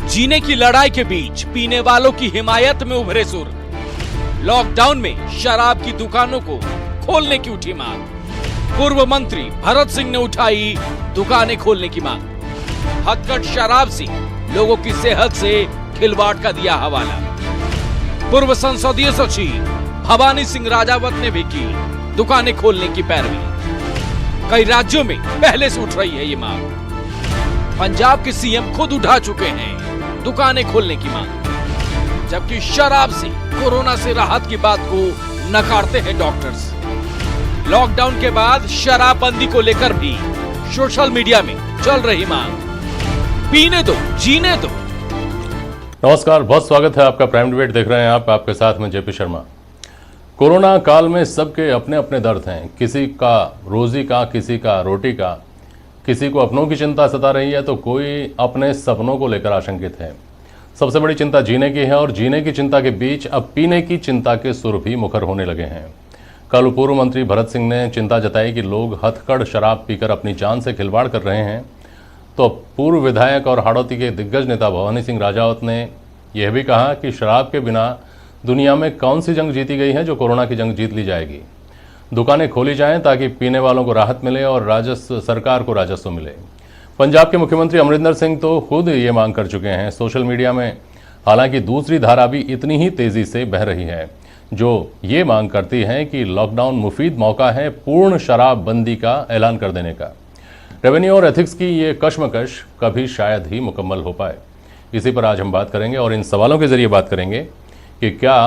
जीने की लड़ाई के बीच पीने वालों की हिमायत में उभरे सुर। लॉकडाउन में शराब की दुकानों को खोलने की उठी मांग। पूर्व मंत्री भरत सिंह ने उठाई दुकानें खोलने की मांग। हथकढ़ शराब से लोगों की सेहत से खिलवाड़ का दिया हवाला। पूर्व संसदीय सचिव भवानी सिंह राजावत ने भी की दुकानें खोलने की पैरवी। कई राज्यों में पहले से उठ रही है ये मांग। पंजाब के सीएम खुद उठा चुके हैं दुकानें खोलने की मांग, जबकि शराब से कोरोना से राहत की बात को नकारते हैं डॉक्टर्स। लॉकडाउन के बाद शराबबंदी को लेकर भी सोशल मीडिया में चल रही मांग। पीने दो, जीने दो। नमस्कार, बहुत स्वागत है आपका। प्राइम डिबेट देख रहे हैं आप, आपके साथ में जेपी शर्मा। कोरोना काल में सबके अपने अपने दर्द हैं। किसी का रोजी का, किसी का रोटी का, किसी को अपनों की चिंता सता रही है तो कोई अपने सपनों को लेकर आशंकित है। सबसे बड़ी चिंता जीने की है और जीने की चिंता के बीच अब पीने की चिंता के सुर भी मुखर होने लगे हैं। कल पूर्व मंत्री भरत सिंह ने चिंता जताई कि लोग हथकढ़ शराब पीकर अपनी जान से खिलवाड़ कर रहे हैं, तो पूर्व विधायक और हाड़ौती के दिग्गज नेता भवानी सिंह राजावत ने यह भी कहा कि शराब के बिना दुनिया में कौन सी जंग जीती गई है जो कोरोना की जंग जीत ली जाएगी। दुकानें खोली जाएं ताकि पीने वालों को राहत मिले और सरकार को राजस्व मिले। पंजाब के मुख्यमंत्री अमरिंदर सिंह तो खुद ये मांग कर चुके हैं सोशल मीडिया में। हालांकि दूसरी धारा भी इतनी ही तेजी से बह रही है जो ये मांग करती है कि लॉकडाउन मुफीद मौका है पूर्ण शराबबंदी का ऐलान कर देने का। रेवेन्यू और एथिक्स की ये कश्मकश कभी शायद ही मुकम्मल हो पाए। इसी पर आज हम बात करेंगे और इन सवालों के जरिए बात करेंगे कि क्या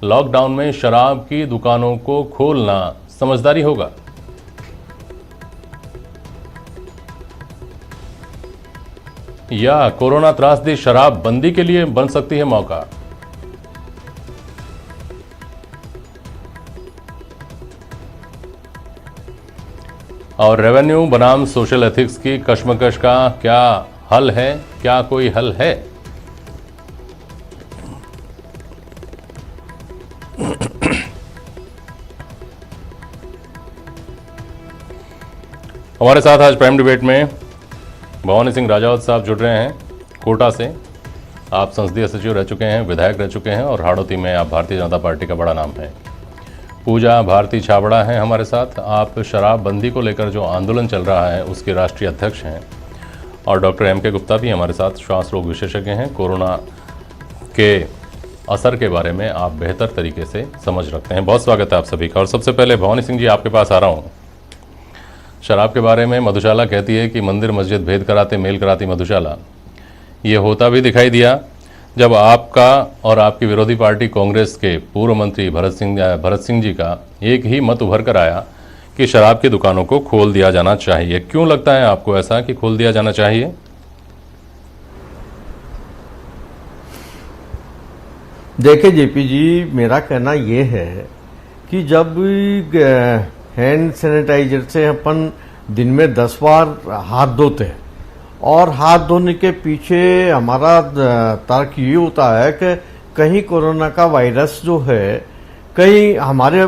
लॉकडाउन में शराब की दुकानों को खोलना समझदारी होगा, या कोरोना त्रासदी शराब बंदी के लिए बन सकती है मौका। और रेवेन्यू बनाम सोशल एथिक्स की कश्मकश का क्या हल है, क्या कोई हल है? हमारे साथ आज प्राइम डिबेट में भवानी सिंह राजावत साहब जुड़ रहे हैं कोटा से। आप संसदीय सचिव रह चुके हैं, विधायक रह चुके हैं और हाड़ौती में आप भारतीय जनता पार्टी का बड़ा नाम है। पूजा भारती छाबड़ा हैं हमारे साथ। आप शराबबंदी को लेकर जो आंदोलन चल रहा है उसके राष्ट्रीय अध्यक्ष हैं। और डॉक्टर M.K. गुप्ता भी हमारे साथ, श्वास रोग विशेषज्ञ हैं। कोरोना के असर के बारे में आप बेहतर तरीके से समझ रखते हैं। बहुत स्वागत है आप सभी का। और सबसे पहले भवानी सिंह जी, आपके पास आ रहा हूँ। शराब के बारे में मधुशाला कहती है कि मंदिर मस्जिद भेद कराते मेल कराती मधुशाला। ये होता भी दिखाई दिया जब आपका और आपकी विरोधी पार्टी कांग्रेस के पूर्व मंत्री भरत सिंह जी का एक ही मत उभर कर आया कि शराब की दुकानों को खोल दिया जाना चाहिए। क्यों लगता है आपको ऐसा कि खोल दिया जाना चाहिए? देखिए जेपी जी, मेरा कहना ये है कि जब हैंड सैनिटाइजर से अपन दिन में 10 बार हाथ धोते हैं और हाथ धोने के पीछे हमारा तर्क ये होता है कि कहीं कोरोना का वायरस जो है कहीं हमारे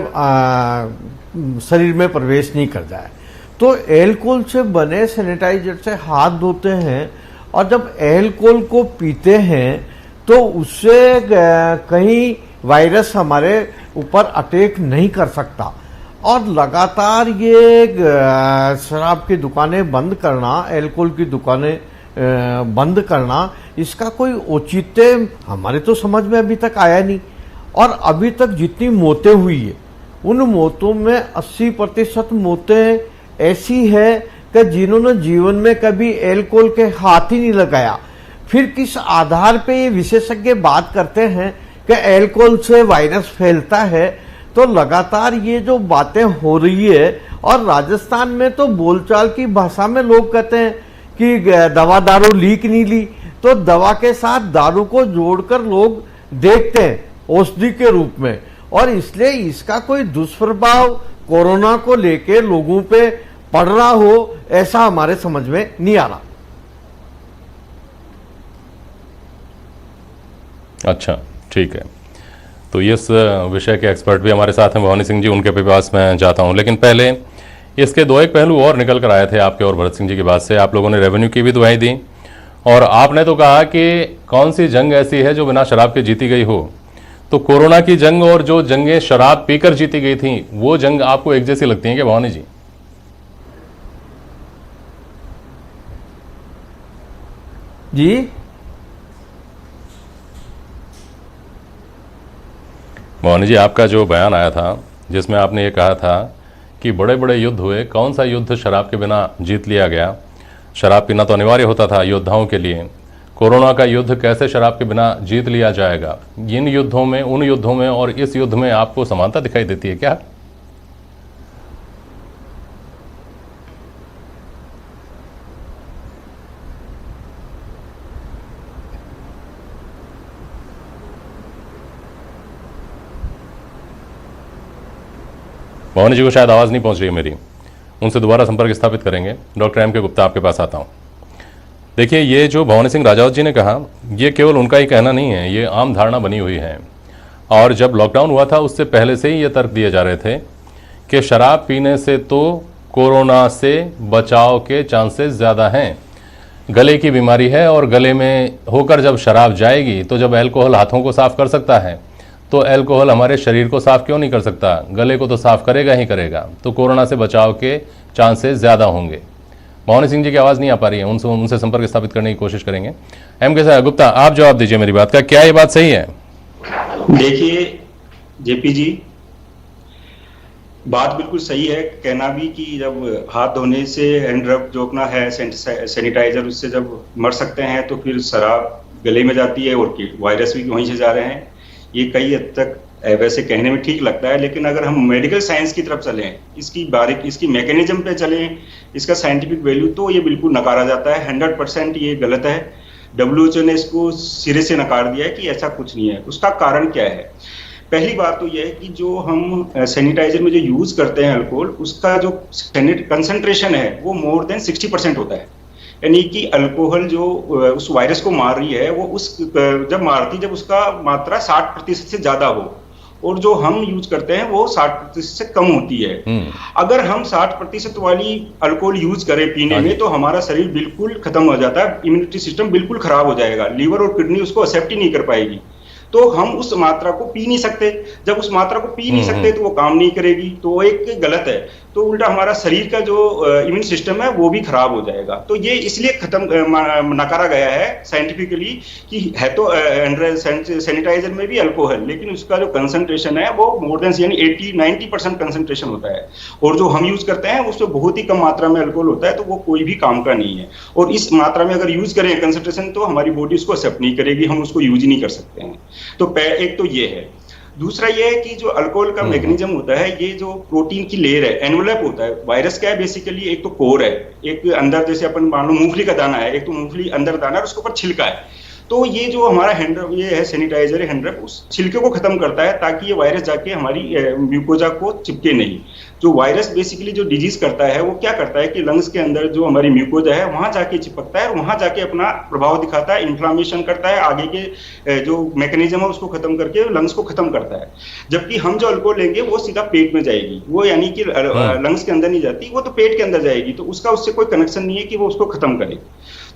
शरीर में प्रवेश नहीं कर जाए, तो एल्कोहल से बने सैनिटाइजर से हाथ धोते हैं। और जब एल्कोहल को पीते हैं तो उससे कहीं वायरस हमारे ऊपर अटैक नहीं कर सकता। और लगातार ये शराब की दुकानें बंद करना, एल्कोहल की दुकानें बंद करना, इसका कोई औचित्य हमारे तो समझ में अभी तक आया नहीं। और अभी तक जितनी मौतें हुई है उन मौतों में 80% मौतें ऐसी है कि जिन्होंने जीवन में कभी एल्कोहल के हाथ ही नहीं लगाया। फिर किस आधार पे ये विशेषज्ञ बात करते हैं कि एल्कोहल से वायरस फैलता है? तो लगातार ये जो बातें हो रही है, और राजस्थान में तो बोलचाल की भाषा में लोग कहते हैं कि दवा दारू लीक नहीं ली, तो दवा के साथ दारू को जोड़कर लोग देखते हैं औषधि के रूप में। और इसलिए इसका कोई दुष्प्रभाव कोरोना को लेके लोगों पे पड़ रहा हो ऐसा हमारे समझ में नहीं आ रहा। अच्छा, ठीक है। तो इस विषय के एक्सपर्ट भी हमारे साथ हैं भवानी सिंह जी, उनके पास मैं जाता हूं। लेकिन पहले इसके दो एक पहलू और निकल कर आए थे आपके और भरत सिंह जी की बात से। आप लोगों ने रेवेन्यू की भी दुहाई दी और आपने तो कहा कि कौन सी जंग ऐसी है जो बिना शराब के जीती गई हो, तो कोरोना की जंग और जो जंगें शराब पीकर जीती गई थी वो जंग आपको एक जैसी लगती हैं क्या भवानी जी? जी भवानी जी, आपका जो बयान आया था जिसमें आपने ये कहा था कि बड़े बड़े युद्ध हुए, कौन सा युद्ध शराब के बिना जीत लिया गया? शराब पीना तो अनिवार्य होता था योद्धाओं के लिए। कोरोना का युद्ध कैसे शराब के बिना जीत लिया जाएगा? इन युद्धों में, उन युद्धों में और इस युद्ध में आपको समानता दिखाई देती है क्या? भवानी जी को शायद आवाज़ नहीं पहुंच रही है मेरी, उनसे दोबारा संपर्क स्थापित करेंगे। डॉक्टर एम के गुप्ता आपके पास आता हूं। देखिए, ये जो भवानी सिंह राजावत जी ने कहा, ये केवल उनका ही कहना नहीं है, ये आम धारणा बनी हुई है। और जब लॉकडाउन हुआ था उससे पहले से ही ये तर्क दिए जा रहे थे कि शराब पीने से तो कोरोना से बचाव के चांसेस ज़्यादा हैं। गले की बीमारी है और गले में होकर जब शराब जाएगी तो जब अल्कोहल हाथों को साफ कर सकता है तो अल्कोहल हमारे शरीर को साफ क्यों नहीं कर सकता? गले को तो साफ करेगा ही करेगा। तो कोरोना से बचाव के चांसेस ज़्यादा होंगे। भवानी सिंह जी की आवाज़ नहीं आ पा रही है, उनसे संपर्क स्थापित करने की कोशिश करेंगे। एम के गुप्ता, आप जवाब दीजिए मेरी बात का, क्या ये बात सही है? देखिए जेपी जी, बात बिल्कुल सही है। कहना भी कि जब हाथ धोने से हैंड रब जो अपना है सैनिटाइजर, उससे जब मर सकते हैं तो फिर शराब गले में जाती है और वायरस भी वहीं से जा रहे हैं। ये कई हद तक वैसे कहने में ठीक लगता है, लेकिन अगर हम मेडिकल साइंस की तरफ चलें, इसकी मैकेनिज्म पे चलें, इसका साइंटिफिक वैल्यू, तो ये बिल्कुल नकारा जाता है। 100% ये गलत है। WHO ने इसको सिरे से नकार दिया है कि ऐसा कुछ नहीं है। उसका कारण क्या है? पहली बात तो यह है कि जो हम सैनिटाइजर में जो यूज करते हैं अल्कोहल, उसका जो कंसंट्रेशन है वो मोर देन 60% होता है। यानी कि अल्कोहल जो उस वायरस को मार रही है वो जब मारती, जब उसका मात्रा 60% से ज्यादा हो, और जो हम यूज करते हैं वो 60% से कम होती है। अगर हम 60% वाली अल्कोहल यूज करें पीने में, तो हमारा शरीर बिल्कुल खत्म हो जाता है, इम्यूनिटी सिस्टम बिल्कुल खराब हो जाएगा, लीवर और किडनी उसको एक्सेप्ट ही नहीं कर पाएगी। तो हम उस मात्रा को पी नहीं सकते। जब उस मात्रा को पी नहीं सकते तो वो काम नहीं करेगी, तो वो एक गलत है। तो उल्टा हमारा शरीर का जो इम्यून सिस्टम है वो भी खराब हो जाएगा। तो ये इसलिए नकारा गया है साइंटिफिकली कि है तो सैनिटाइजर में भी अल्कोहल, लेकिन उसका जो कंसंट्रेशन है वो मोर देन यानी 80-90% कंसंट्रेशन होता है, और जो हम यूज करते हैं उसमें बहुत ही कम मात्रा में अल्कोहल होता है, तो वो कोई भी काम का नहीं है। और इस मात्रा में अगर यूज करें कंसंट्रेशन, तो हमारी बॉडी उसको एक्सेप्ट नहीं करेगी, हम उसको यूज ही नहीं कर सकते हैं। तो एक तो ये है। दूसरा ये है कि जो अल्कोहल का मैकेनिज्म होता है, ये जो प्रोटीन की लेयर है, एनवलप होता है। वायरस क्या है बेसिकली? एक तो कोर है, एक अंदर जैसे अपन मान लो मूंगफली का दाना है, एक तो मूंगफली अंदर दाना है और उसके ऊपर छिलका है। तो ये जो हमारा हैंडरब, ये है सैनिटाइजर हैंडरब, उस छिलके को खत्म करता है ताकि ये वायरस जाके हमारी म्यूकोजा को चिपके नहीं। जो वायरस बेसिकली जो डिजीज करता है वो क्या करता है कि लंग्स के अंदर जो हमारी म्यूकोजा है वहां जाके चिपकता है और वहां जाके अपना प्रभाव दिखाता है, इन्फ्लामेशन करता है, आगे के जो मैकेनिज्म है उसको खत्म करके लंग्स को खत्म करता है। जबकि हम जो अल्कोहल लेंगे वो सीधा पेट में जाएगी, वो यानी कि लंग्स के अंदर नहीं जाती, वो तो पेट के अंदर जाएगी, तो उसका उससे कोई कनेक्शन नहीं है कि वो उसको खत्म करे।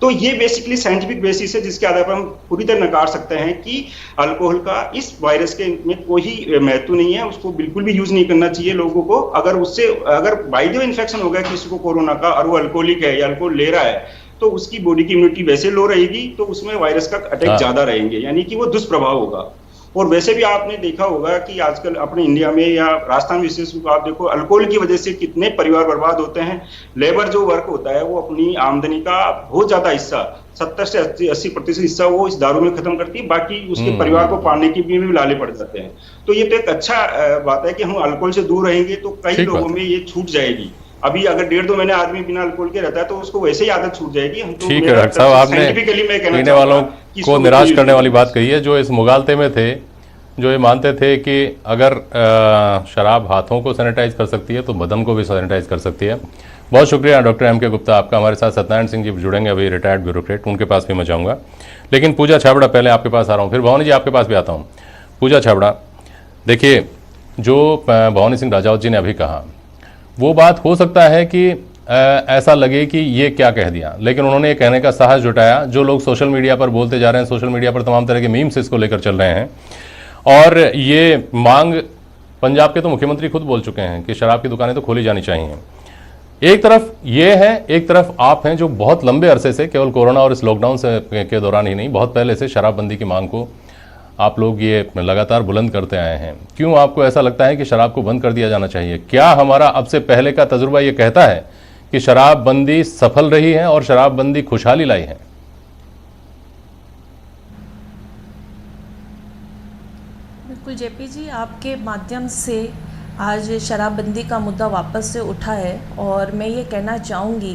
तो ये बेसिकली साइंटिफिक बेसिस है जिसके आधार पर हम पूरी तरह नकार सकते हैं कि अल्कोहल का इस वायरस के में कोई महत्व नहीं है, उसको बिल्कुल भी यूज नहीं करना चाहिए लोगों को। अगर बाय द वे इन्फेक्शन हो गया किसी को कोरोना का और वो अल्कोहलिक है या अल्कोहल ले रहा है, तो उसकी बॉडी की इम्यूनिटी वैसे लो रहेगी, तो उसमें वायरस का अटैक ज्यादा रहेंगे, यानी कि वो दुष्प्रभाव होगा। और वैसे भी आपने देखा होगा कि आजकल अपने इंडिया में या राजस्थान विशेष रूप आप देखो, अल्कोहल की वजह से कितने परिवार बर्बाद होते हैं। लेबर जो वर्क होता है वो अपनी आमदनी का बहुत ज्यादा हिस्सा, 70 से 80% हिस्सा वो इस दारू में खत्म करती है, बाकी उसके परिवार को पालने की भी लाले पड़ जाते हैं। तो ये तो एक अच्छा बात है कि हम अल्कोहल से दूर रहेंगे तो कई लोगों में ये छूट जाएगी। अभी अगर 1.5-2 महीने आदमी बिना अल्कोहल के रहता है तो उसको वैसे ही आदत छूट जाएगी। हम तो ठीक है डॉक्टर साहब, आपने पीने वालों को निराश करने वाली बात कही है, जो इस मुगालते में थे, जो ये मानते थे कि अगर शराब हाथों को सैनिटाइज कर सकती है तो बदन को भी सैनिटाइज कर सकती है। बहुत शुक्रिया डॉक्टर एम के गुप्ता आपका। हमारे साथ सत्यनारायण सिंह जी जुड़ेंगे, अभी रिटायर्ड ब्यूरोक्रेट, उनके पास भी मैं जाऊँगा। लेकिन पूजा छाबड़ा, पहले आपके पास आ रहा हूँ, फिर भवानी जी आपके पास भी आता हूँ। पूजा छाबड़ा, देखिए जो भवानी सिंह राजावत जी ने अभी कहा वो बात हो सकता है कि ऐसा लगे कि ये क्या कह दिया, लेकिन उन्होंने ये कहने का साहस जुटाया। जो लोग सोशल मीडिया पर बोलते जा रहे हैं, सोशल मीडिया पर तमाम तरह के मीम्स इसको लेकर चल रहे हैं, और ये मांग पंजाब के तो मुख्यमंत्री खुद बोल चुके हैं कि शराब की दुकानें तो खोली जानी चाहिए। एक तरफ ये है, एक तरफ आप हैं जो बहुत लंबे अरसे से, केवल कोरोना और इस लॉकडाउन से के दौरान ही नहीं, बहुत पहले से शराबबंदी की मांग को आप लोग ये लगातार बुलंद करते आए हैं। क्यों आपको ऐसा लगता है कि शराब को बंद कर दिया जाना चाहिए? क्या हमारा अब से पहले का तजुर्बा ये कहता है कि शराबबंदी सफल रही है और शराबबंदी खुशहाली लाई है? बिल्कुल जेपी जी, आपके माध्यम से आज शराबबंदी का मुद्दा वापस से उठा है, और मैं ये कहना चाहूँगी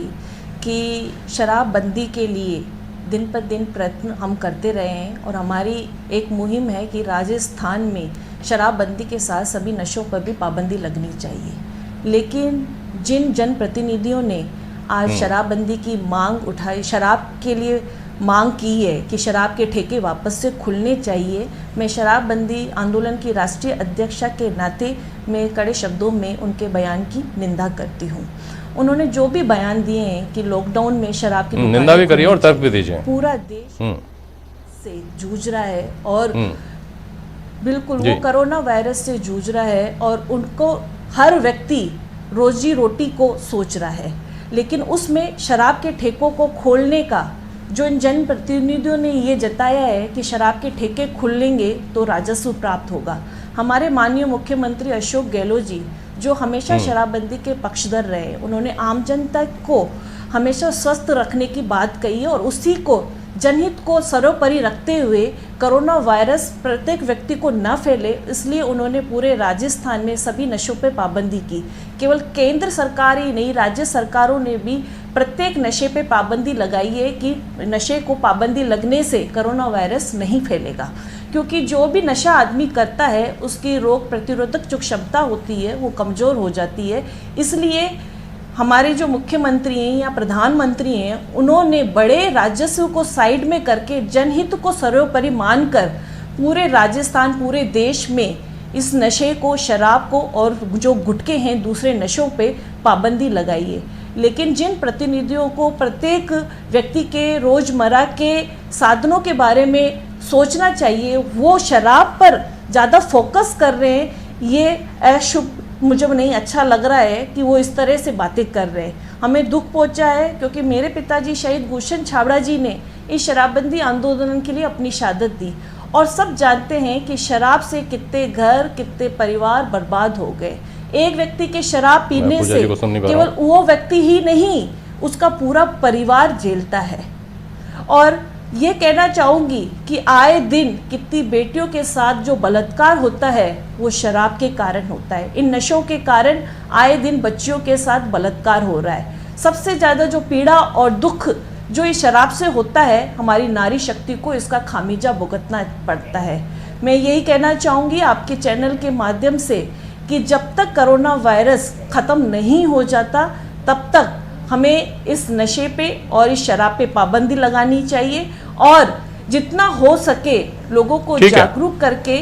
कि शराबबंदी के लिए दिन पर दिन प्रयत्न हम करते रहे हैं, और हमारी एक मुहिम है कि राजस्थान में शराबबंदी के साथ सभी नशों पर भी पाबंदी लगनी चाहिए। लेकिन जिन जनप्रतिनिधियों ने आज शराबबंदी की मांग उठाई, शराब के लिए मांग की है कि शराब के ठेके वापस से खुलने चाहिए, मैं शराबबंदी आंदोलन की राष्ट्रीय अध्यक्षा के नाते मैं कड़े शब्दों में उनके बयान की निंदा करती हूँ। उन्होंने जो भी बयान दिए हैं कि लॉकडाउन में शराब की निंदा भी करिए और तर्क भी दीजिए। पूरा देश से जूझ रहा है, और बिल्कुल वो कोरोना वायरस से जूझ रहा है, और उनको हर व्यक्ति रोजी रोटी को सोच रहा है, लेकिन उसमें शराब के ठेकों को खोलने का जो इन जनप्रतिनिधियों ने ये जताया है कि शराब के ठेके खुलेंगे तो राजस्व प्राप्त होगा। हमारे माननीय मुख्यमंत्री अशोक गहलोत जी जो हमेशा शराबबंदी के पक्षधर रहे, उन्होंने आम जनता को हमेशा स्वस्थ रखने की बात कही है, और उसी को जनहित को सर्वोपरि रखते हुए कोरोना वायरस प्रत्येक व्यक्ति को न फैले, इसलिए उन्होंने पूरे राजस्थान में सभी नशों पर पाबंदी की। केवल केंद्र सरकार ही नहीं, राज्य सरकारों ने भी प्रत्येक नशे पे पाबंदी लगाई है कि नशे को पाबंदी लगने से कोरोना वायरस नहीं फैलेगा, क्योंकि जो भी नशा आदमी करता है उसकी रोग प्रतिरोधक जो क्षमता होती है वो कमज़ोर हो जाती है। इसलिए हमारे जो मुख्यमंत्री हैं या प्रधानमंत्री हैं, उन्होंने बड़े राजस्व को साइड में करके जनहित को सर्वोपरि मानकर पूरे राजस्थान, पूरे देश में इस नशे को, शराब को और जो गुटखे हैं दूसरे नशों पे पाबंदी लगाई है। लेकिन जिन प्रतिनिधियों को प्रत्येक व्यक्ति के रोज़मर्रा के साधनों के बारे में सोचना चाहिए, वो शराब पर ज़्यादा फोकस कर रहे हैं। ये अशुभ, मुझे नहीं अच्छा लग रहा है कि वो इस तरह से बातें कर रहे हैं। हमें दुख पहुंचा है क्योंकि मेरे पिताजी शहीद गुलशन छाबड़ा जी ने इस शराबबंदी आंदोलन के लिए अपनी शहादत दी, और सब जानते हैं कि शराब से कितने घर, कितने परिवार बर्बाद हो गए। एक व्यक्ति के शराब पीने से केवल वो व्यक्ति ही नहीं, उसका पूरा परिवार झेलता है। और ये कहना चाहूँगी कि आए दिन कितनी बेटियों के साथ जो बलात्कार होता है वो शराब के कारण होता है। इन नशों के कारण आए दिन बच्चियों के साथ बलात्कार हो रहा है। सबसे ज़्यादा जो पीड़ा और दुख जो इस शराब से होता है, हमारी नारी शक्ति को इसका खामियाजा भुगतना पड़ता है। मैं यही कहना चाहूँगी आपके चैनल के माध्यम से कि जब तक कोरोना वायरस ख़त्म नहीं हो जाता तब तक हमें इस नशे पे और इस शराब पे पाबंदी लगानी चाहिए, और जितना हो सके लोगों को जागरूक करके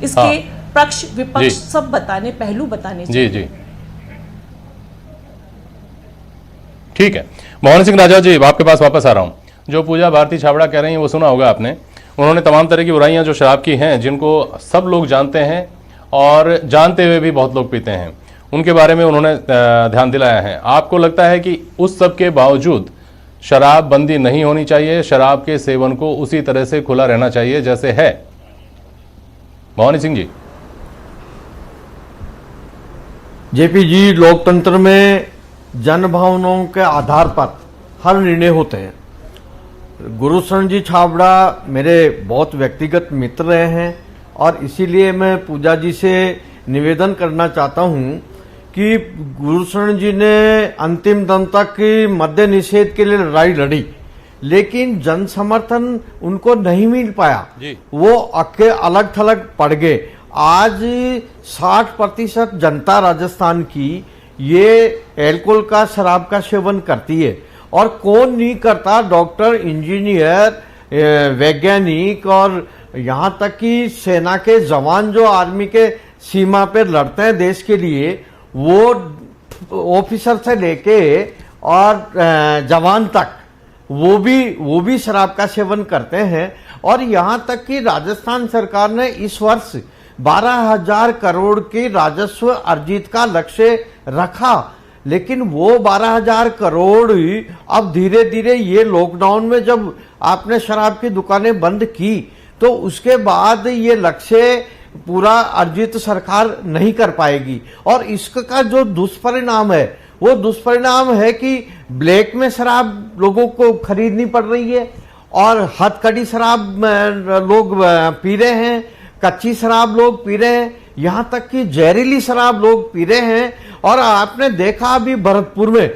इसके पक्ष विपक्ष सब बताने, पहलू बताने चाहिए। जी जी, ठीक है। मोहन सिंह राजा जी, आपके पास वापस आ रहा हूं। जो पूजा भारती छाबड़ा कह रही हैं वो सुना होगा आपने। उन्होंने तमाम तरह की बुराइयां जो शराब की हैं, जिनको सब लोग जानते हैं और जानते हुए भी बहुत लोग पीते हैं, उनके बारे में उन्होंने ध्यान दिलाया है। आपको लगता है कि उस सब के बावजूद शराब बंदी नहीं होनी चाहिए, शराब के सेवन को उसी तरह से खुला रहना चाहिए जैसे है? मोहन सिंह जी। जेपी जी, लोकतंत्र में जन भावनाओं के आधार पर हर निर्णय होते हैं। गुरुशरण जी छाबड़ा मेरे बहुत व्यक्तिगत मित्र रहे हैं, और इसीलिए मैं पूजा जी से निवेदन करना चाहता हूं कि गुरुशरण जी ने अंतिम दम तक मद्य निषेध के लिए लड़ाई लड़ी, लेकिन जन समर्थन उनको नहीं मिल पाया। वो अके अलग थलग पड़ गए। आज 60% जनता राजस्थान की ये एल्कोहल का, शराब का सेवन करती है, और कौन नहीं करता। डॉक्टर, इंजीनियर, वैज्ञानिक और यहाँ तक कि सेना के जवान जो आर्मी के सीमा पे लड़ते हैं देश के लिए, वो ऑफिसर से लेके और जवान तक वो भी शराब का सेवन करते हैं। और यहाँ तक कि राजस्थान सरकार ने इस वर्ष 12,000 करोड़ की राजस्व अर्जित का लक्ष्य रखा, लेकिन वो 12,000 करोड़ अब धीरे धीरे ये लॉकडाउन में जब आपने शराब की दुकानें बंद की तो उसके बाद ये लक्ष्य पूरा अर्जित सरकार नहीं कर पाएगी। और इसका जो दुष्परिणाम है वो दुष्परिणाम है कि ब्लैक में शराब लोगों को खरीदनी पड़ रही है और हथकड़ी शराब लोग पी रहे हैं, कच्ची शराब लोग पी रहे हैं, यहाँ तक कि जहरीली शराब लोग पी रहे हैं। और आपने देखा अभी भरतपुर में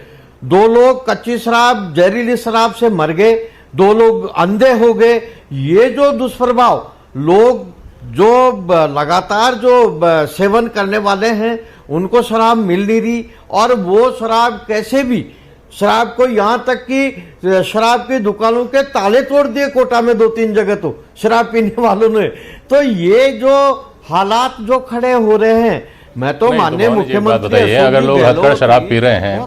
2 लोग कच्ची शराब जहरीली शराब से मर गए, 2 लोग अंधे हो गए। ये जो दुष्प्रभाव लोग जो लगातार जो सेवन करने वाले हैं उनको शराब मिल नहीं रही, और वो शराब कैसे भी शराब को यहाँ तक कि शराब की दुकानों के ताले तोड़ दिए कोटा में 2-3 जगह तो शराब पीने वालों ने। तो ये जो हालात जो खड़े हो रहे हैं, मैं तो माननीय मुख्यमंत्री बताइए, अगर लोग हथकड़ शराब पी रहे हैं,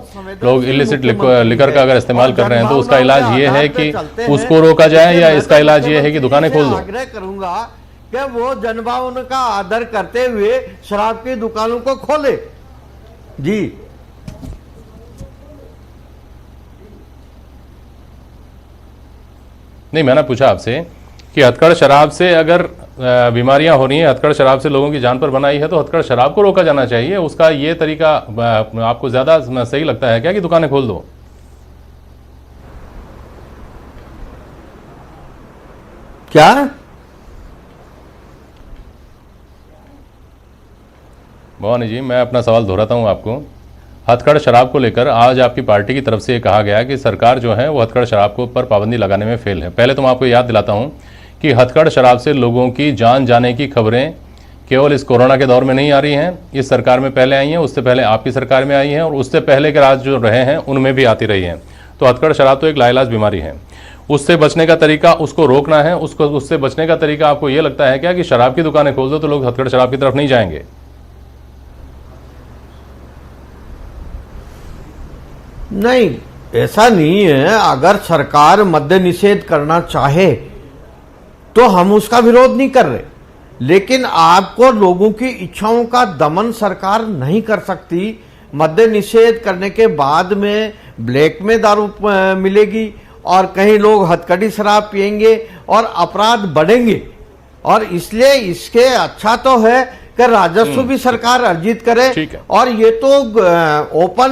लोग इलिसिट लिकर का अगर इस्तेमाल कर रहे हैं, तो उसका इलाज ये है कि उसको रोका जाए या इसका इलाज ये है कि दुकानें खोल दो? आग्रह करूंगा कि वो जनभावना का आदर करते हुए शराब की दुकानों को खोले। जी नहीं, मैंने पूछा आपसे कि हथकड़ शराब से अगर बीमारियां हो रही हैं, हथकड़ शराब से लोगों की जान पर बनाई है, तो हथकड़ शराब को रोका जाना चाहिए। उसका ये तरीका आपको ज्यादा सही लगता है क्या कि दुकानें खोल दो? क्या भवानी जी, मैं अपना सवाल दोहराता हूं आपको। हथकड़ शराब को लेकर आज आपकी पार्टी की तरफ से ये कहा गया कि सरकार जो है वो हथकड़ शराब को पर पाबंदी लगाने में फेल है। पहले तो मैं आपको याद दिलाता हूं कि हथकड़ शराब से लोगों की जान जाने की खबरें केवल इस कोरोना के दौर में नहीं आ रही हैं, इस सरकार में पहले आई हैं, उससे पहले आपकी सरकार में आई हैं, और उससे पहले के राज जो रहे हैं उनमें भी आती रही हैं। तो हथकड़ शराब तो एक लाइलाज बीमारी है, उससे बचने का तरीका उसको रोकना है। उससे बचने का तरीका आपको ये लगता है क्या कि शराब की दुकानें खोल दो तो लोग हथकड़ शराब की तरफ नहीं जाएंगे? नहीं, ऐसा नहीं है। अगर सरकार मद्य निषेध करना चाहे तो हम उसका विरोध नहीं कर रहे, लेकिन आपको लोगों की इच्छाओं का दमन सरकार नहीं कर सकती। मद्य निषेध करने के बाद में ब्लैक में दारू मिलेगी और कहीं लोग हथकड़ी शराब पिएंगे और अपराध बढ़ेंगे। और इसलिए इसके अच्छा तो है कि राजस्व भी सरकार अर्जित करे। और ये तो ओपन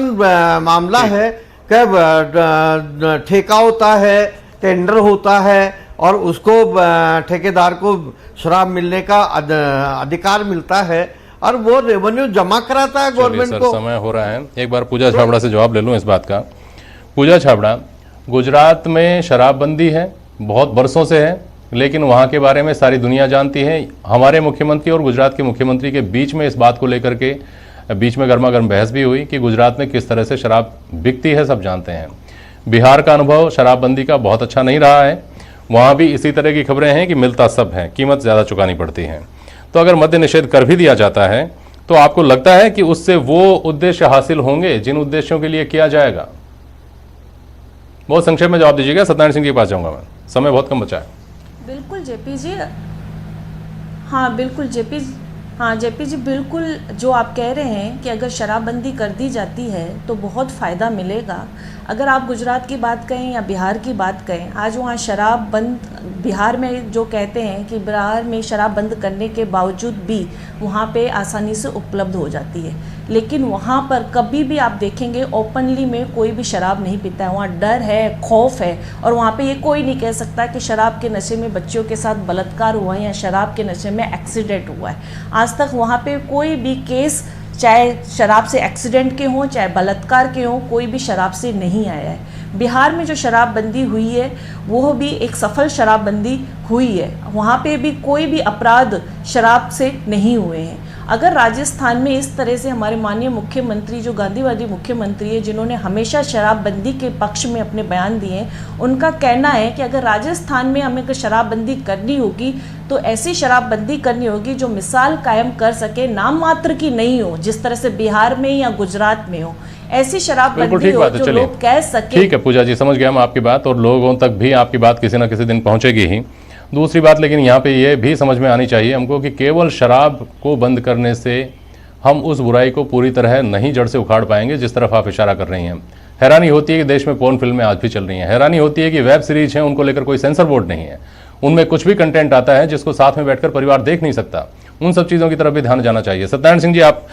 मामला है कि ठेका होता है, टेंडर होता है, और उसको ठेकेदार को शराब मिलने का अधिकार मिलता है और वो रेवेन्यू जमा कराता है गवर्नमेंट को। समय हो रहा है, एक बार पूजा छाबड़ा से जवाब ले लूं इस बात का। पूजा छाबड़ा, गुजरात में शराबबंदी है, बहुत बरसों से है, लेकिन वहाँ के बारे में सारी दुनिया जानती है। हमारे मुख्यमंत्री और गुजरात के मुख्यमंत्री के बीच में इस बात को लेकर के बीच में गर्मा गर्म बहस भी हुई कि गुजरात में किस तरह से शराब बिकती है, सब जानते हैं। बिहार का अनुभव शराबबंदी का बहुत अच्छा नहीं रहा है, वहाँ भी इसी तरह की खबरें हैं कि मिलता सब है, कीमत ज़्यादा चुकानी पड़ती है। तो अगर मद्य निषेध कर भी दिया जाता है तो आपको लगता है कि उससे वो उद्देश्य हासिल होंगे जिन उद्देश्यों के लिए किया जाएगा? बहुत संक्षेप में जवाब दीजिएगा, सत्यनारायण सिंह के पास जाऊंगा मैं, समय बहुत कम बचा है। बिल्कुल जेपी जी, हाँ बिल्कुल जेपी जी बिल्कुल जो आप कह रहे हैं कि अगर शराबबंदी कर दी जाती है तो बहुत फ़ायदा मिलेगा। अगर आप गुजरात की बात कहें या बिहार की बात कहें, आज वहाँ शराब बंद, बिहार में जो कहते हैं कि बिहार में शराब बंद करने के बावजूद भी वहाँ पे आसानी से उपलब्ध हो जाती है, लेकिन वहाँ पर कभी भी आप देखेंगे ओपनली में कोई भी शराब नहीं पीता है। वहाँ डर है, खौफ है, और वहाँ पे ये कोई नहीं कह सकता कि शराब के नशे में बच्चियों के साथ बलात्कार हुआ है या शराब के नशे में एक्सीडेंट हुआ है। आज तक वहाँ पे कोई भी केस, चाहे शराब से एक्सीडेंट के हों चाहे बलात्कार के हों, कोई भी शराब से नहीं आया है। बिहार में जो शराबबंदी हुई है वो भी एक सफल शराबबंदी हुई है, वहाँ पे भी कोई भी अपराध शराब से नहीं हुए हैं। अगर राजस्थान में इस तरह से हमारे माननीय मुख्यमंत्री, जो गांधीवादी मुख्यमंत्री है, जिन्होंने हमेशा शराबबंदी के पक्ष में अपने बयान दिए हैं, उनका कहना है कि अगर राजस्थान में हमें अगर शराबबंदी करनी होगी तो ऐसी शराबबंदी करनी होगी जो मिसाल कायम कर सके, नाम मात्र की नहीं हो, जिस तरह से बिहार में या गुजरात में हो। ऐसी शराब बिल्कुल बंदी ठीक हो बात है। जो चलिए, लोग कह सके। ठीक है पूजा जी, समझ गया हम आपकी बात, और लोगों तक भी आपकी बात किसी ना किसी दिन पहुंचेगी ही। दूसरी बात लेकिन यहाँ पे ये भी समझ में आनी चाहिए हमको कि केवल शराब को बंद करने से हम उस बुराई को पूरी तरह नहीं जड़ से उखाड़ पाएंगे जिस तरफ आप इशारा कर रही हैं। हैरानी होती है कि देश में पोर्न फिल्में आज भी चल रही हैं, हैरानी होती है कि वेब सीरीज हैं उनको लेकर कोई सेंसर बोर्ड नहीं है, उनमें कुछ भी कंटेंट आता है जिसको साथ में बैठकर परिवार देख नहीं सकता। उन सब चीज़ों की तरफ भी ध्यान जाना चाहिए। सत्यनारायण सिंह जी, आप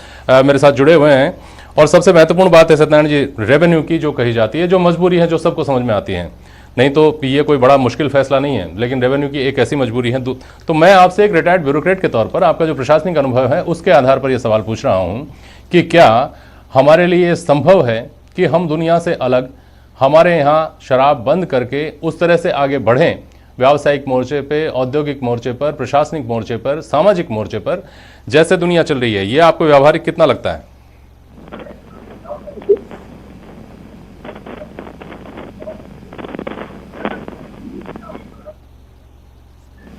मेरे साथ जुड़े हुए हैं, और सबसे महत्वपूर्ण बात है सत्यनारायण जी, रेवेन्यू की जो कही जाती है, जो मजबूरी है जो सबको समझ में आती है, नहीं तो ये कोई बड़ा मुश्किल फैसला नहीं है, लेकिन रेवेन्यू की एक ऐसी मजबूरी है। तो मैं आपसे एक रिटायर्ड ब्यूरोक्रेट के तौर पर, आपका जो प्रशासनिक अनुभव है उसके आधार पर यह सवाल पूछ रहा हूँ कि क्या हमारे लिए ये संभव है कि हम दुनिया से अलग, हमारे यहाँ शराब बंद करके उस तरह से आगे बढ़ें, व्यावसायिक मोर्चे पे, औद्योगिक मोर्चे पर, प्रशासनिक मोर्चे पर, सामाजिक मोर्चे पर, जैसे दुनिया चल रही है? ये आपको व्यावहारिक कितना लगता है?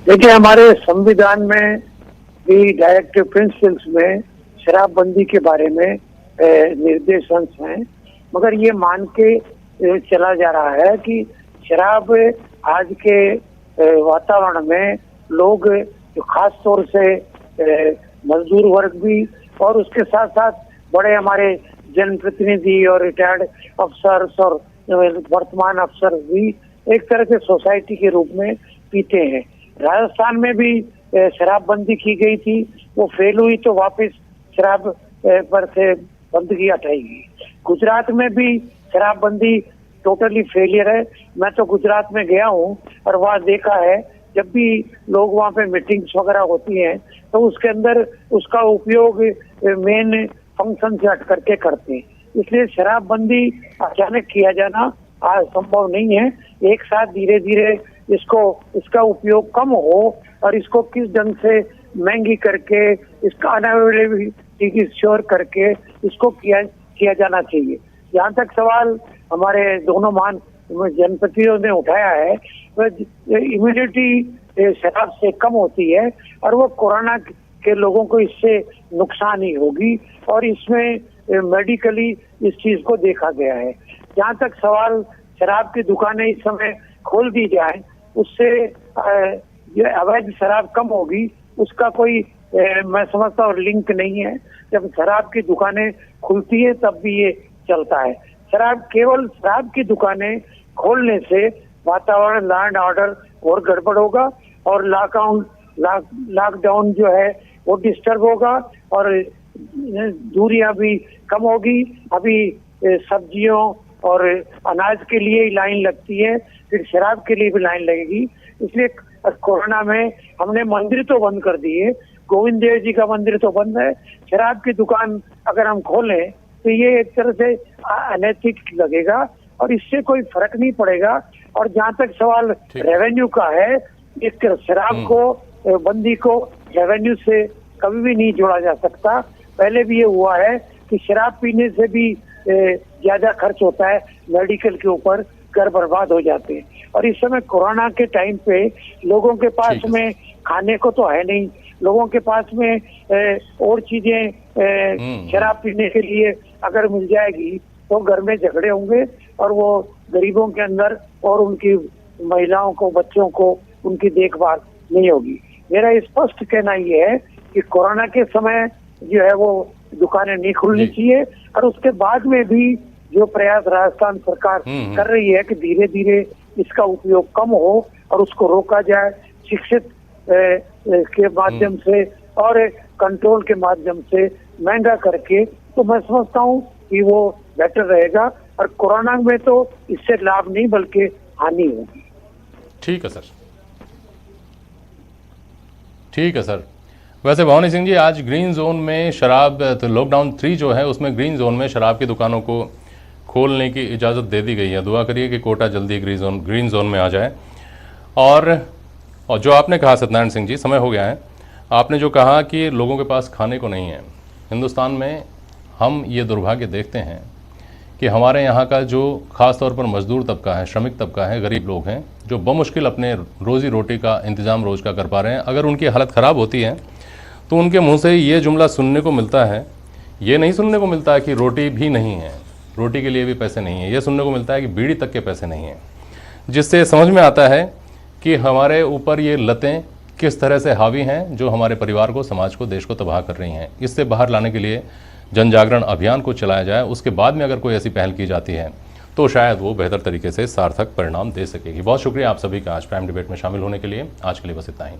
देखिए, हमारे संविधान में भी डायरेक्टिव प्रिंसिपल्स में शराबबंदी के बारे में निर्देशांश हैं, मगर ये मान के चला जा रहा है कि शराब आज के वातावरण में लोग, जो खास तौर से मजदूर वर्ग भी और उसके साथ साथ बड़े हमारे जनप्रतिनिधि और रिटायर्ड अफसर्स और वर्तमान अफसर भी एक तरह से सोसाइटी के रूप में पीते हैं। राजस्थान में भी शराबबंदी की गई थी, वो फेल हुई तो वापस शराब पर से बंदगी हटाई गई। गुजरात में भी शराबबंदी टोटली फेलियर है। मैं तो गुजरात में गया हूँ और वहाँ देखा है, जब भी लोग वहाँ पे मीटिंग्स वगैरह होती हैं तो उसके अंदर उसका उपयोग मेन फंक्शन से हट करके करते हैं। इसलिए शराबबंदी अचानक किया जाना आज संभव नहीं है। एक साथ धीरे धीरे इसका उपयोग कम हो और इसको किस ढंग से महंगी करके, इसका अवेलेबिलिटी श्योर करके इसको किया जाना चाहिए। जहाँ तक सवाल हमारे दोनों महान जनप्रतिनिधियों ने उठाया है, इम्यूनिटी शराब से कम होती है और वो कोरोना के लोगों को इससे नुकसान ही होगी, और इसमें मेडिकली इस चीज को देखा गया है। जहाँ तक सवाल शराब की दुकानें इस समय खोल दी जाए, उससे ये अवैध शराब कम होगी, उसका कोई मैं समझता हूँ लिंक नहीं है। जब शराब की दुकानें खुलती है तब भी ये चलता है। केवल शराब की दुकानें खोलने से वातावरण, लॉ एंड ऑर्डर और गड़बड़ होगा और लॉकडाउन जो है वो डिस्टर्ब होगा और दूरियां भी कम होगी। अभी सब्जियों और अनाज के लिए ही लाइन लगती है, फिर शराब के लिए भी लाइन लगेगी। इसलिए कोरोना में हमने मंदिर तो बंद कर दिए, गोविंद देव जी का मंदिर तो बंद है, शराब की दुकान अगर हम खोलें तो ये एक तरह से अनैतिक लगेगा और इससे कोई फर्क नहीं पड़ेगा। और जहाँ तक सवाल रेवेन्यू का है, इस शराब को बंदी को रेवेन्यू से कभी भी नहीं जोड़ा जा सकता। पहले भी ये हुआ है कि शराब पीने से भी ज्यादा खर्च होता है, मेडिकल के ऊपर घर बर्बाद हो जाते हैं। और इस समय कोरोना के टाइम पे लोगों के पास में खाने को तो है नहीं, लोगों के पास में और चीजें शराब पीने के लिए अगर मिल जाएगी तो घर में झगड़े होंगे और वो गरीबों के अंदर और उनकी महिलाओं को, बच्चों को उनकी देखभाल नहीं होगी। मेरा स्पष्ट कहना ये है कि कोरोना के समय जो है वो दुकानें नहीं खुलनी चाहिए, और उसके बाद में भी जो प्रयास राजस्थान सरकार कर रही है कि धीरे धीरे इसका उपयोग कम हो और उसको रोका जाए, शिक्षित के माध्यम से और कंट्रोल के माध्यम से महंगा करके, तो मैं समझता हूँ कि वो बेटर रहेगा। और कोरोना में तो इससे लाभ नहीं बल्कि हानि होगी। ठीक है सर, ठीक है सर। वैसे भवानी सिंह जी, आज ग्रीन जोन में शराब, तो लॉकडाउन 3 जो है उसमें ग्रीन जोन में शराब की दुकानों को खोलने की इजाज़त दे दी गई है। दुआ करिए कि कोटा जल्दी ग्रीन जोन में आ जाए। और जो आपने कहा सत्यनारायण सिंह जी, समय हो गया है, आपने जो कहा कि लोगों के पास खाने को नहीं है। हिंदुस्तान में हम ये दुर्भाग्य देखते हैं कि हमारे यहाँ का जो ख़ास तौर पर मजदूर तबका है, श्रमिक तबका है, गरीब लोग हैं, जो बमुश्किल अपने रोज़ी रोटी का इंतज़ाम रोज़ का कर पा रहे हैं, अगर उनकी हालत ख़राब होती है तो उनके मुंह से ये जुमला सुनने को मिलता है, ये नहीं सुनने को मिलता है कि रोटी भी नहीं है, रोटी के लिए भी पैसे नहीं है। ये सुनने को मिलता है कि बीड़ी तक के पैसे नहीं हैं, जिससे समझ में आता है कि हमारे ऊपर ये लतें किस तरह से हावी हैं, जो हमारे परिवार को, समाज को, देश को तबाह कर रही हैं। इससे बाहर लाने के लिए जन जागरण अभियान को चलाया जाए, उसके बाद में अगर कोई ऐसी पहल की जाती है तो शायद वो बेहतर तरीके से सार्थक परिणाम दे सकेगी। बहुत शुक्रिया आप सभी का आज प्राइम डिबेट में शामिल होने के लिए। आज के लिए बस इतना ही।